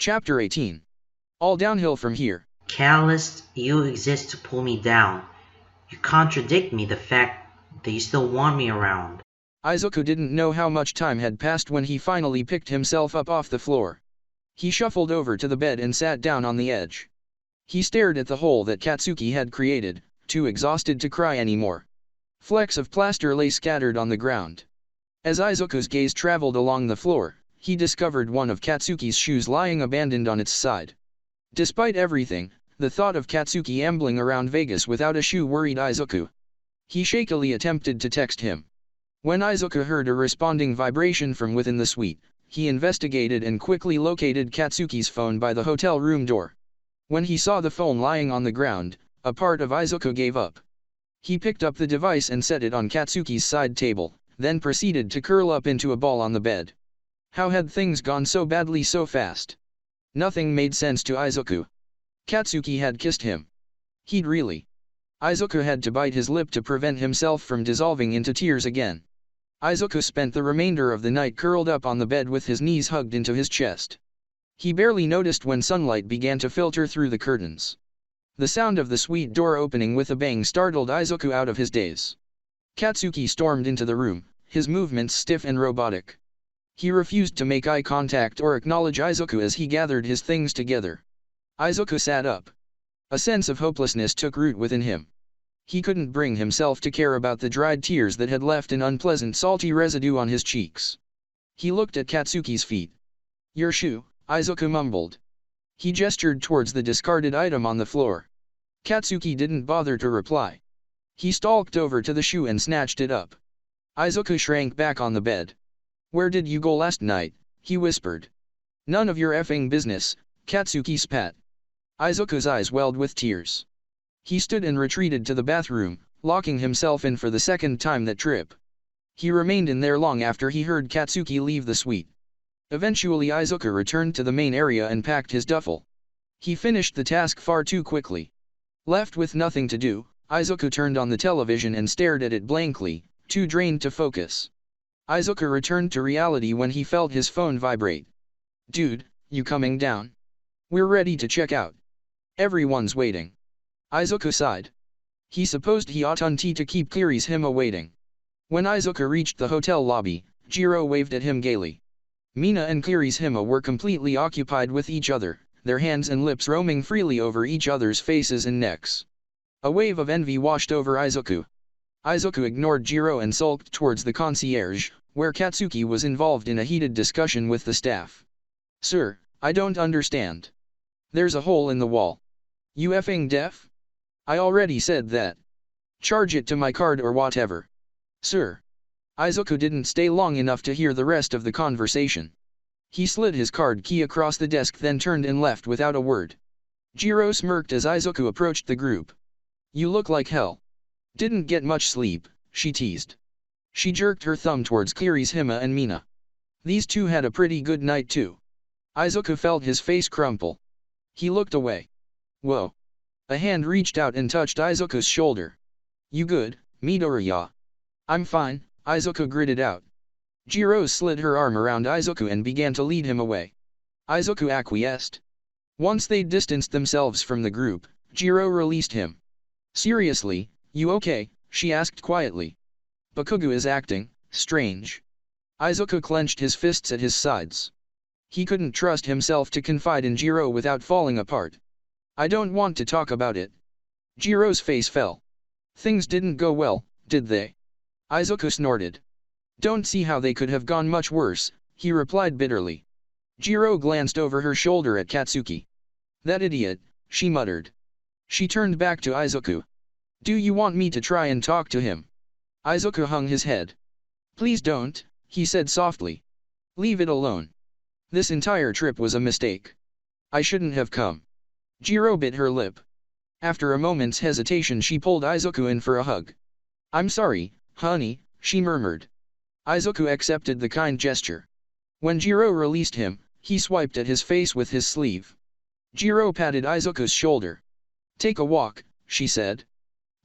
Chapter 18. All downhill from here. Catalyst, you exist to pull me down. You contradict me the fact that you still want me around. Izuku didn't know how much time had passed when he finally picked himself up off the floor. He shuffled over to the bed and sat down on the edge. He stared at the hole that Katsuki had created, too exhausted to cry anymore. Flecks of plaster lay scattered on the ground. As Izuku's gaze traveled along the floor, he discovered one of Katsuki's shoes lying abandoned on its side. Despite everything, the thought of Katsuki ambling around Vegas without a shoe worried Izuku. He shakily attempted to text him. When Izuku heard a responding vibration from within the suite, he investigated and quickly located Katsuki's phone by the hotel room door. When he saw the phone lying on the ground, a part of Izuku gave up. He picked up the device and set it on Katsuki's side table, then proceeded to curl up into a ball on the bed. How had things gone so badly so fast? Nothing made sense to Izuku. Katsuki had kissed him. He'd really. Izuku had to bite his lip to prevent himself from dissolving into tears again. Izuku spent the remainder of the night curled up on the bed with his knees hugged into his chest. He barely noticed when sunlight began to filter through the curtains. The sound of the suite door opening with a bang startled Izuku out of his daze. Katsuki stormed into the room, his movements stiff and robotic. He refused to make eye contact or acknowledge Izuku as he gathered his things together. Izuku sat up. A sense of hopelessness took root within him. He couldn't bring himself to care about the dried tears that had left an unpleasant salty residue on his cheeks. He looked at Katsuki's feet. "Your shoe," Izuku mumbled. He gestured towards the discarded item on the floor. Katsuki didn't bother to reply. He stalked over to the shoe and snatched it up. Izuku shrank back on the bed. "Where did you go last night?" he whispered. "None of your effing business," Katsuki spat. Izuku's eyes welled with tears. He stood and retreated to the bathroom, locking himself in for the second time that trip. He remained in there long after he heard Katsuki leave the suite. Eventually Izuku returned to the main area and packed his duffel. He finished the task far too quickly. Left with nothing to do, Izuku turned on the television and stared at it blankly, too drained to focus. Izuku returned to reality when he felt his phone vibrate. "Dude, you coming down? We're ready to check out. Everyone's waiting." Izuku sighed. He supposed he oughtn't to keep Kirishima waiting. When Izuku reached the hotel lobby, Jiro waved at him gaily. Mina and Kirishima were completely occupied with each other, their hands and lips roaming freely over each other's faces and necks. A wave of envy washed over Izuku. Izuku ignored Jiro and sulked towards the concierge, where Katsuki was involved in a heated discussion with the staff. "Sir, I don't understand. There's a hole in the wall. You effing deaf? I already said that. Charge it to my card or whatever." "Sir." Izuku didn't stay long enough to hear the rest of the conversation. He slid his card key across the desk then turned and left without a word. Jiro smirked as Izuku approached the group. "You look like hell. Didn't get much sleep," she teased. She jerked her thumb towards Kirishima and Mina. These two had a pretty good night too. Izuku felt his face crumple. He looked away. "Whoa." A hand reached out and touched Izuku's shoulder. "You good, Midoriya?" "I'm fine," Izuku gritted out. Jiro slid her arm around Izuku and began to lead him away. Izuku acquiesced. Once they distanced themselves from the group, Jiro released him. "Seriously, you okay?" she asked quietly. "Bakugo is acting strange." Izuku clenched his fists at his sides. He couldn't trust himself to confide in Jiro without falling apart. "I don't want to talk about it." Jiro's face fell. "Things didn't go well, did they?" Izuku snorted. "Don't see how they could have gone much worse," he replied bitterly. Jiro glanced over her shoulder at Katsuki. "That idiot," she muttered. She turned back to Izuku. "Do you want me to try and talk to him?" Izuku hung his head. "Please don't," he said softly. "Leave it alone. This entire trip was a mistake. I shouldn't have come." Jiro bit her lip. After a moment's hesitation she pulled Izuku in for a hug. "I'm sorry, honey," she murmured. Izuku accepted the kind gesture. When Jiro released him, he swiped at his face with his sleeve. Jiro patted Izuku's shoulder. "Take a walk," she said.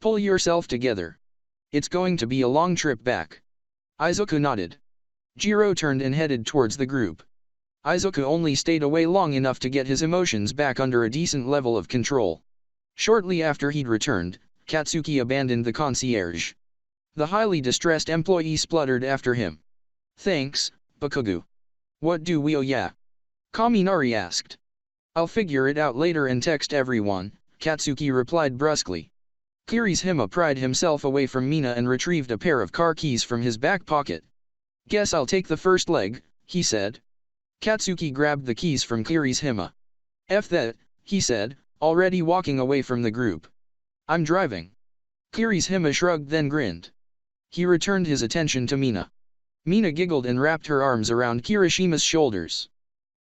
"Pull yourself together. It's going to be a long trip back." Izuku nodded. Jiro turned and headed towards the group. Izuku only stayed away long enough to get his emotions back under a decent level of control. Shortly after he'd returned, Katsuki abandoned the concierge. The highly distressed employee spluttered after him. "Thanks, Bakugo. What do we owe ya?" Kaminari asked. "I'll figure it out later and text everyone," Katsuki replied brusquely. Kirishima pried himself away from Mina and retrieved a pair of car keys from his back pocket. "Guess I'll take the first leg," he said. Katsuki grabbed the keys from Kirishima. "F that," he said, already walking away from the group. "I'm driving." Kirishima shrugged then grinned. He returned his attention to Mina. Mina giggled and wrapped her arms around Kirishima's shoulders.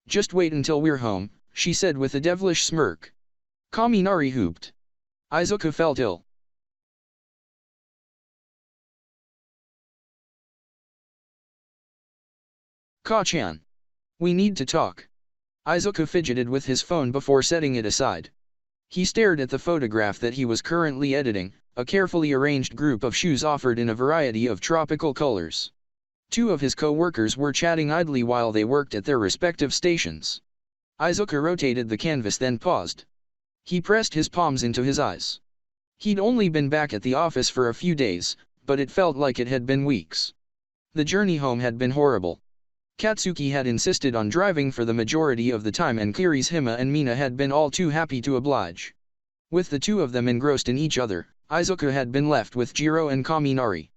"Just wait until we're home," she said with a devilish smirk. Kaminari hooped. Izuku felt ill. "Ka-chan. We need to talk." Izuku fidgeted with his phone before setting it aside. He stared at the photograph that he was currently editing, a carefully arranged group of shoes offered in a variety of tropical colors. Two of his co-workers were chatting idly while they worked at their respective stations. Izuku rotated the canvas then paused. He pressed his palms into his eyes. He'd only been back at the office for a few days, but it felt like it had been weeks. The journey home had been horrible. Katsuki had insisted on driving for the majority of the time and Kirishima and Mina had been all too happy to oblige. With the two of them engrossed in each other, Izuku had been left with Jiro and Kaminari.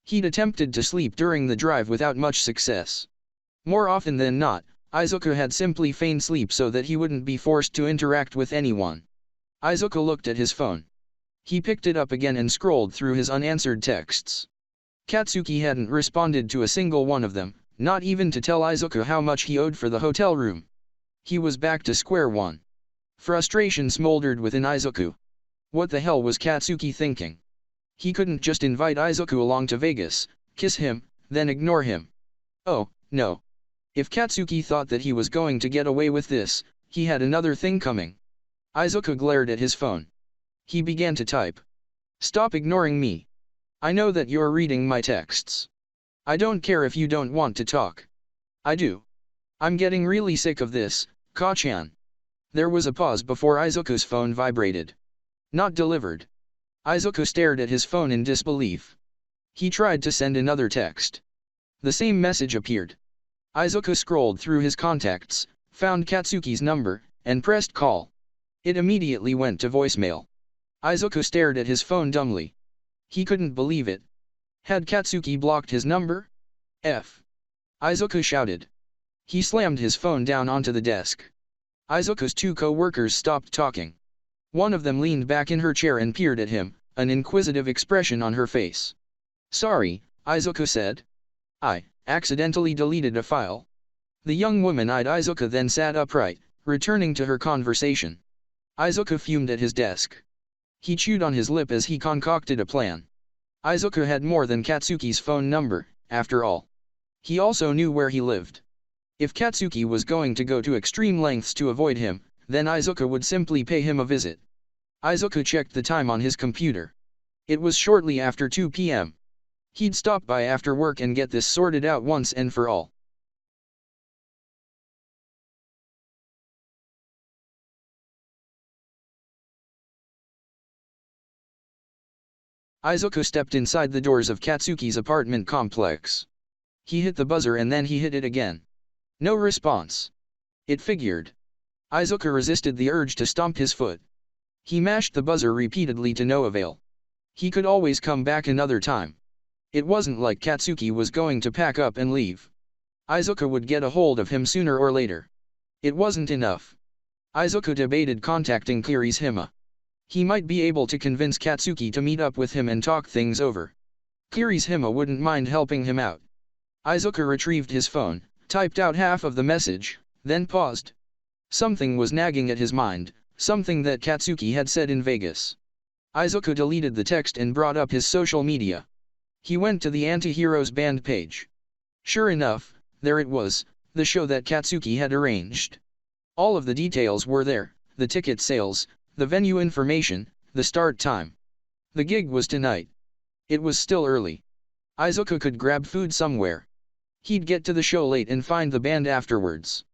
He'd attempted to sleep during the drive without much success. More often than not, Izuku had simply feigned sleep so that he wouldn't be forced to interact with anyone. Izuku looked at his phone. He picked it up again and scrolled through his unanswered texts. Katsuki hadn't responded to a single one of them, not even to tell Izuku how much he owed for the hotel room. He was back to square one. Frustration smoldered within Izuku. What the hell was Katsuki thinking? He couldn't just invite Izuku along to Vegas, kiss him, then ignore him. Oh, no. If Katsuki thought that he was going to get away with this, he had another thing coming. Izuku glared at his phone. He began to type. "Stop ignoring me. I know that you're reading my texts. I don't care if you don't want to talk. I do. I'm getting really sick of this, Ka-chan." There was a pause before Izuku's phone vibrated. Not delivered. Izuku stared at his phone in disbelief. He tried to send another text. The same message appeared. Izuku scrolled through his contacts, found Katsuki's number, and pressed call. It immediately went to voicemail. Izuku stared at his phone dumbly. He couldn't believe it. Had Katsuki blocked his number? F. Izuku shouted. He slammed his phone down onto the desk. Izuku's two co-workers stopped talking. One of them leaned back in her chair and peered at him, an inquisitive expression on her face. "Sorry," Izuku said. "I accidentally deleted a file." The young woman eyed Izuku then sat upright, returning to her conversation. Izuku fumed at his desk. He chewed on his lip as he concocted a plan. Izuku had more than Katsuki's phone number, after all. He also knew where he lived. If Katsuki was going to go to extreme lengths to avoid him, then Izuku would simply pay him a visit. Izuku checked the time on his computer. It was shortly after 2 p.m. He'd stop by after work and get this sorted out once and for all. Izuku stepped inside the doors of Katsuki's apartment complex. He hit the buzzer and then he hit it again. No response. It figured. Izuku resisted the urge to stomp his foot. He mashed the buzzer repeatedly to no avail. He could always come back another time. It wasn't like Katsuki was going to pack up and leave. Izuku would get a hold of him sooner or later. It wasn't enough. Izuku debated contacting Kirishima. He might be able to convince Katsuki to meet up with him and talk things over. Kirishima wouldn't mind helping him out. Izuku retrieved his phone, typed out half of the message, then paused. Something was nagging at his mind, something that Katsuki had said in Vegas. Izuku deleted the text and brought up his social media. He went to the Anti-Heroes Band page. Sure enough, there it was, the show that Katsuki had arranged. All of the details were there, the ticket sales, the venue information, the start time. The gig was tonight. It was still early. Izuku could grab food somewhere. He'd get to the show late and find the band afterwards.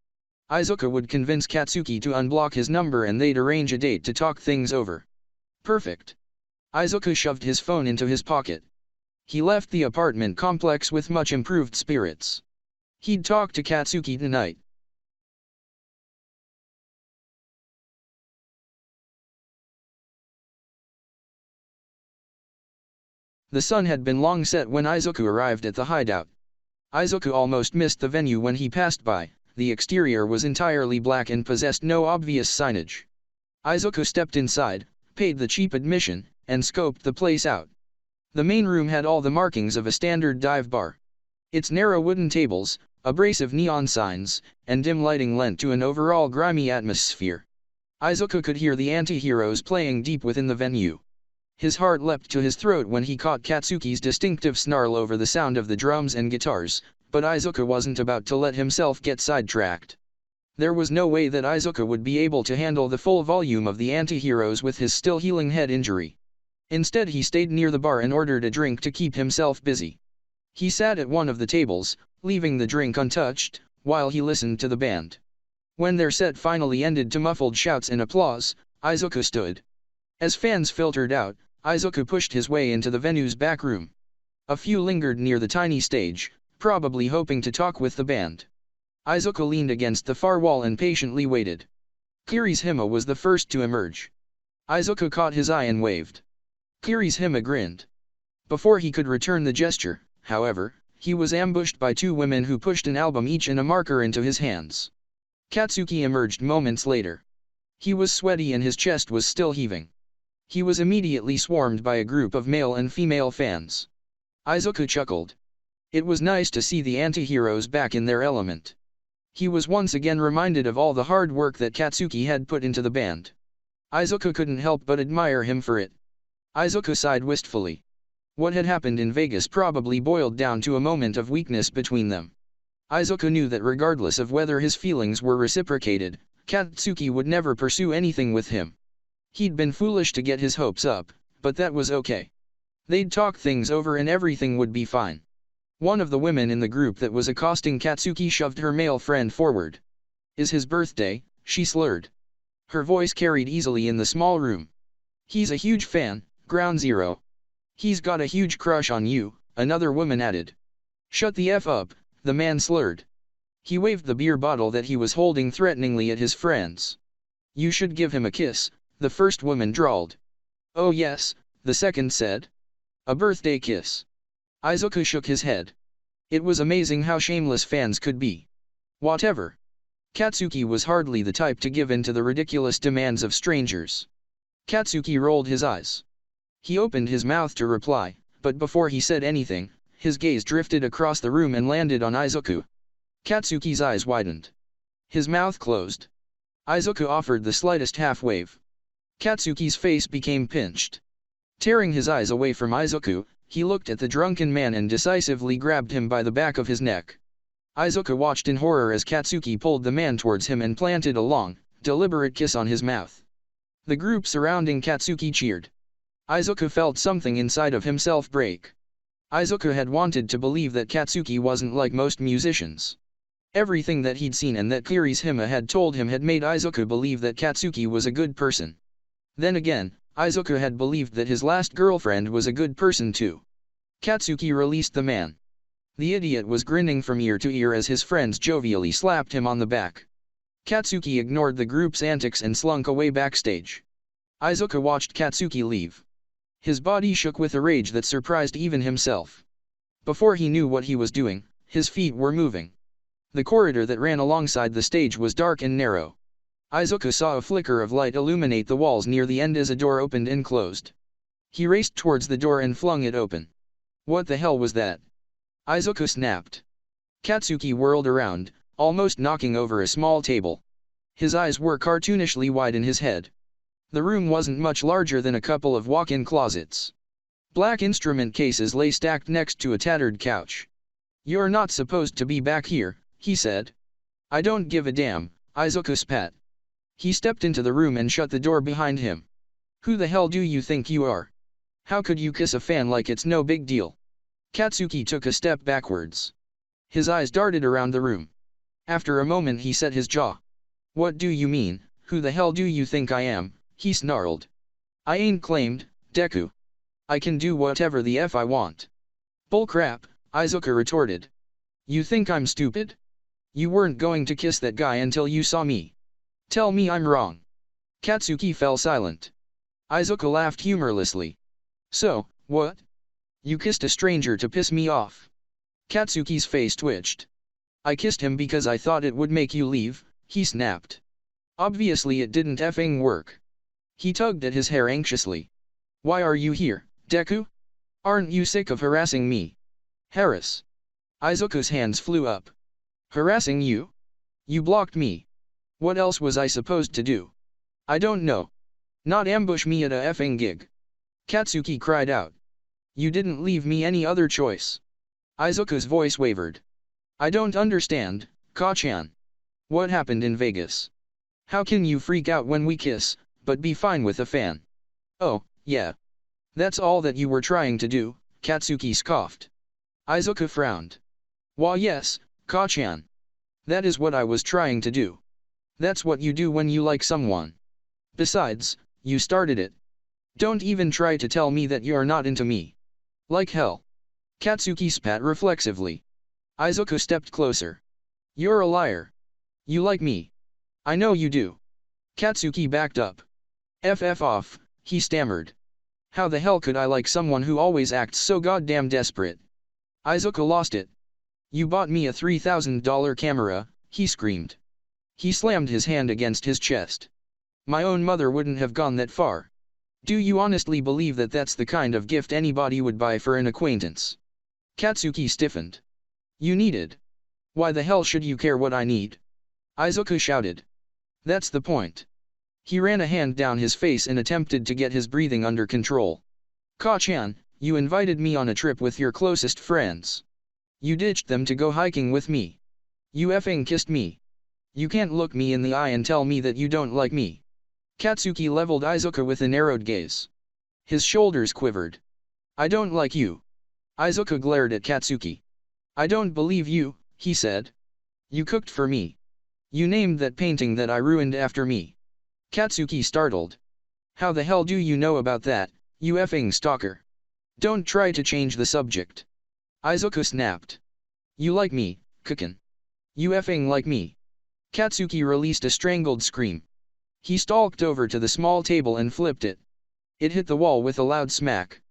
Izuku would convince Katsuki to unblock his number and they'd arrange a date to talk things over. Perfect. Izuku shoved his phone into his pocket. He left the apartment complex with much improved spirits. He'd talk to Katsuki tonight. The sun had been long set when Izuku arrived at the hideout. Izuku almost missed the venue when he passed by. The exterior was entirely black and possessed no obvious signage. Izuku stepped inside, paid the cheap admission, and scoped the place out. The main room had all the markings of a standard dive bar. Its narrow wooden tables, abrasive neon signs, and dim lighting lent to an overall grimy atmosphere. Izuku could hear the anti-heroes playing deep within the venue. His heart leapt to his throat when he caught Katsuki's distinctive snarl over the sound of the drums and guitars, but Izuku wasn't about to let himself get sidetracked. There was no way that Izuku would be able to handle the full volume of the anti-heroes with his still healing head injury. Instead he stayed near the bar and ordered a drink to keep himself busy. He sat at one of the tables, leaving the drink untouched, while he listened to the band. When their set finally ended to muffled shouts and applause, Izuku stood. As fans filtered out, Izuku pushed his way into the venue's back room. A few lingered near the tiny stage, probably hoping to talk with the band. Izuku leaned against the far wall and patiently waited. Kirishima was the first to emerge. Izuku caught his eye and waved. Kirishima grinned. Before he could return the gesture, however, he was ambushed by two women who pushed an album each and a marker into his hands. Katsuki emerged moments later. He was sweaty and his chest was still heaving. He was immediately swarmed by a group of male and female fans. Izuku chuckled. It was nice to see the anti-heroes back in their element. He was once again reminded of all the hard work that Katsuki had put into the band. Izuku couldn't help but admire him for it. Izuku sighed wistfully. What had happened in Vegas probably boiled down to a moment of weakness between them. Izuku knew that regardless of whether his feelings were reciprocated, Katsuki would never pursue anything with him. He'd been foolish to get his hopes up, but that was okay. They'd talk things over and everything would be fine. One of the women in the group that was accosting Katsuki shoved her male friend forward. "Is his birthday?" she slurred. Her voice carried easily in the small room. "He's a huge fan, Ground Zero. He's got a huge crush on you," another woman added. "Shut the F up," the man slurred. He waved the beer bottle that he was holding threateningly at his friends. "You should give him a kiss," the first woman drawled. "Oh yes," the second said. "A birthday kiss." Izuku shook his head. It was amazing how shameless fans could be. Whatever. Katsuki was hardly the type to give in to the ridiculous demands of strangers. Katsuki rolled his eyes. He opened his mouth to reply, but before he said anything, his gaze drifted across the room and landed on Izuku. Katsuki's eyes widened. His mouth closed. Izuku offered the slightest half-wave. Katsuki's face became pinched. Tearing his eyes away from Izuku, he looked at the drunken man and decisively grabbed him by the back of his neck. Izuku watched in horror as Katsuki pulled the man towards him and planted a long, deliberate kiss on his mouth. The group surrounding Katsuki cheered. Izuku felt something inside of himself break. Izuku had wanted to believe that Katsuki wasn't like most musicians. Everything that he'd seen and that Kirishima had told him had made Izuku believe that Katsuki was a good person. Then again, Izuku had believed that his last girlfriend was a good person too. Katsuki released the man. The idiot was grinning from ear to ear as his friends jovially slapped him on the back. Katsuki ignored the group's antics and slunk away backstage. Izuku watched Katsuki leave. His body shook with a rage that surprised even himself. Before he knew what he was doing, his feet were moving. The corridor that ran alongside the stage was dark and narrow. Izuku saw a flicker of light illuminate the walls near the end as a door opened and closed. He raced towards the door and flung it open. What the hell was that? Izuku snapped. Katsuki whirled around, almost knocking over a small table. His eyes were cartoonishly wide in his head. The room wasn't much larger than a couple of walk-in closets. Black instrument cases lay stacked next to a tattered couch. "You're not supposed to be back here," he said. "I don't give a damn," Izuku spat. He stepped into the room and shut the door behind him. "Who the hell do you think you are? How could you kiss a fan like it's no big deal?" Katsuki took a step backwards. His eyes darted around the room. After a moment he set his jaw. What do you mean, who the hell do you think I am, he snarled. I ain't claimed, Deku. I can do whatever the F I want. Bullcrap, Izuku retorted. You think I'm stupid? You weren't going to kiss that guy until you saw me. Tell me I'm wrong. Katsuki fell silent. Izuku laughed humorlessly. So, what? You kissed a stranger to piss me off. Katsuki's face twitched. I kissed him because I thought it would make you leave, he snapped. Obviously it didn't effing work. He tugged at his hair anxiously. Why are you here, Deku? Aren't you sick of harassing me? Harass. Izuku's hands flew up. Harassing you? You blocked me. What else was I supposed to do? I don't know. Not ambush me at a effing gig. Katsuki cried out. You didn't leave me any other choice. Izuku's voice wavered. I don't understand, Ka-chan. What happened in Vegas? How can you freak out when we kiss, but be fine with a fan? Oh, yeah. That's all that you were trying to do, Katsuki scoffed. Izuku frowned. Why yes, Ka-chan. That is what I was trying to do. That's what you do when you like someone. Besides, you started it. Don't even try to tell me that you're not into me. Like hell. Katsuki spat reflexively. Izuku stepped closer. You're a liar. You like me. I know you do. Katsuki backed up. FF off, he stammered. How the hell could I like someone who always acts so goddamn desperate? Izuku lost it. You bought me a $3,000 camera, he screamed. He slammed his hand against his chest. My own mother wouldn't have gone that far. Do you honestly believe that that's the kind of gift anybody would buy for an acquaintance? Katsuki stiffened. You needed. Why the hell should you care what I need? Izuku shouted. That's the point. He ran a hand down his face and attempted to get his breathing under control. Ka-chan, you invited me on a trip with your closest friends. You ditched them to go hiking with me. You effing kissed me. You can't look me in the eye and tell me that you don't like me. Katsuki leveled Izuku with a narrowed gaze. His shoulders quivered. I don't like you. Izuku glared at Katsuki. I don't believe you, he said. You cooked for me. You named that painting that I ruined after me. Katsuki startled. How the hell do you know about that, you effing stalker? Don't try to change the subject. Izuku snapped. You like me, Kukin. You effing like me. Katsuki released a strangled scream. He stalked over to the small table and flipped it. It hit the wall with a loud smack.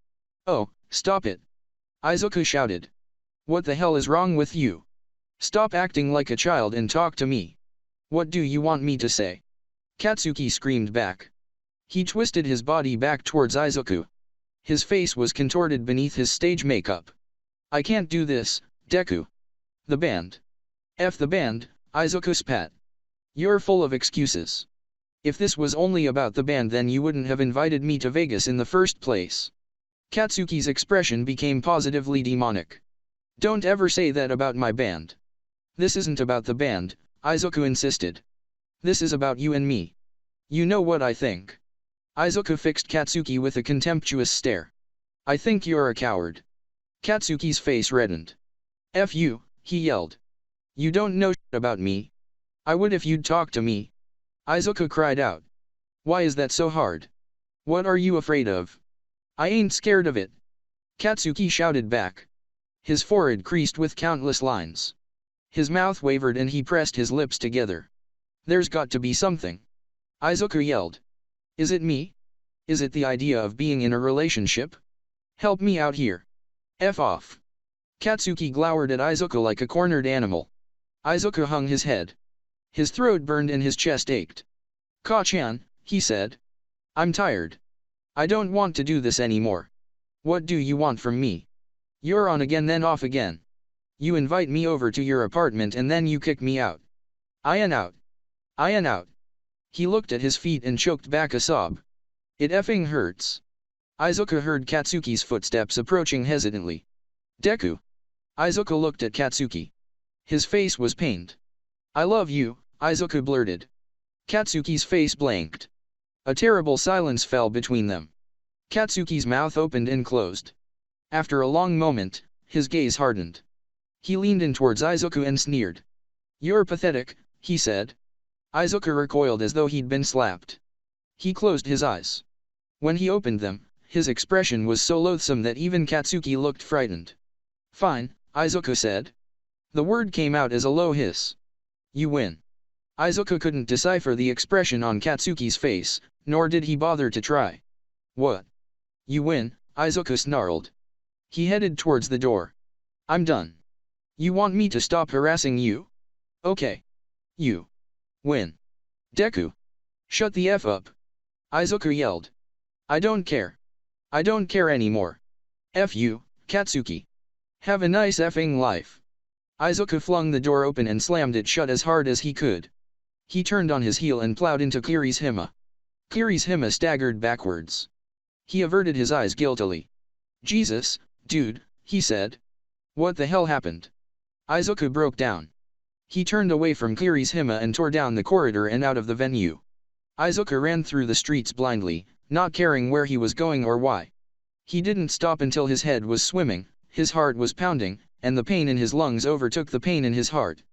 Oh, stop it. Izuku shouted. What the hell is wrong with you? Stop acting like a child and talk to me. What do you want me to say? Katsuki screamed back. He twisted his body back towards Izuku. His face was contorted beneath his stage makeup. I can't do this, Deku. The band. F the band, Izuku spat. You're full of excuses. If this was only about the band then you wouldn't have invited me to Vegas in the first place. Katsuki's expression became positively demonic. Don't ever say that about my band. This isn't about the band, Izuku insisted. This is about you and me. You know what I think. Izuku fixed Katsuki with a contemptuous stare. I think you're a coward. Katsuki's face reddened. F you, he yelled. You don't know shit about me. I would if you'd talk to me. Izuku cried out. Why is that so hard? What are you afraid of? I ain't scared of it. Katsuki shouted back. His forehead creased with countless lines. His mouth wavered and he pressed his lips together. There's got to be something. Izuku yelled. Is it me? Is it the idea of being in a relationship? Help me out here. F off. Katsuki glowered at Izuku like a cornered animal. Izuku hung his head. His throat burned and his chest ached. Ka-chan, he said. I'm tired. I don't want to do this anymore. What do you want from me? You're on again then off again. You invite me over to your apartment and then you kick me out. I am out. I am out. He looked at his feet and choked back a sob. It effing hurts. Izuku heard Katsuki's footsteps approaching hesitantly. Deku. Izuku looked at Katsuki. His face was pained. I love you, Izuku blurted. Katsuki's face blanked. A terrible silence fell between them. Katsuki's mouth opened and closed. After a long moment, his gaze hardened. He leaned in towards Izuku and sneered. You're pathetic, he said. Izuku recoiled as though he'd been slapped. He closed his eyes. When he opened them, his expression was so loathsome that even Katsuki looked frightened. Fine, Izuku said. The word came out as a low hiss. You win. Izuku couldn't decipher the expression on Katsuki's face, nor did he bother to try. What? You win, Izuku snarled. He headed towards the door. I'm done. You want me to stop harassing you? Okay. You win. Deku. Shut the F up. Izuku yelled. I don't care. I don't care anymore. F you, Katsuki. Have a nice effing life. Izuku flung the door open and slammed it shut as hard as he could. He turned on his heel and plowed into Kirishima. Kirishima staggered backwards. He averted his eyes guiltily. Jesus, dude, he said. What the hell happened? Izuku broke down. He turned away from Kirishima and tore down the corridor and out of the venue. Izuku ran through the streets blindly, not caring where he was going or why. He didn't stop until his head was swimming, his heart was pounding, and the pain in his lungs overtook the pain in his heart.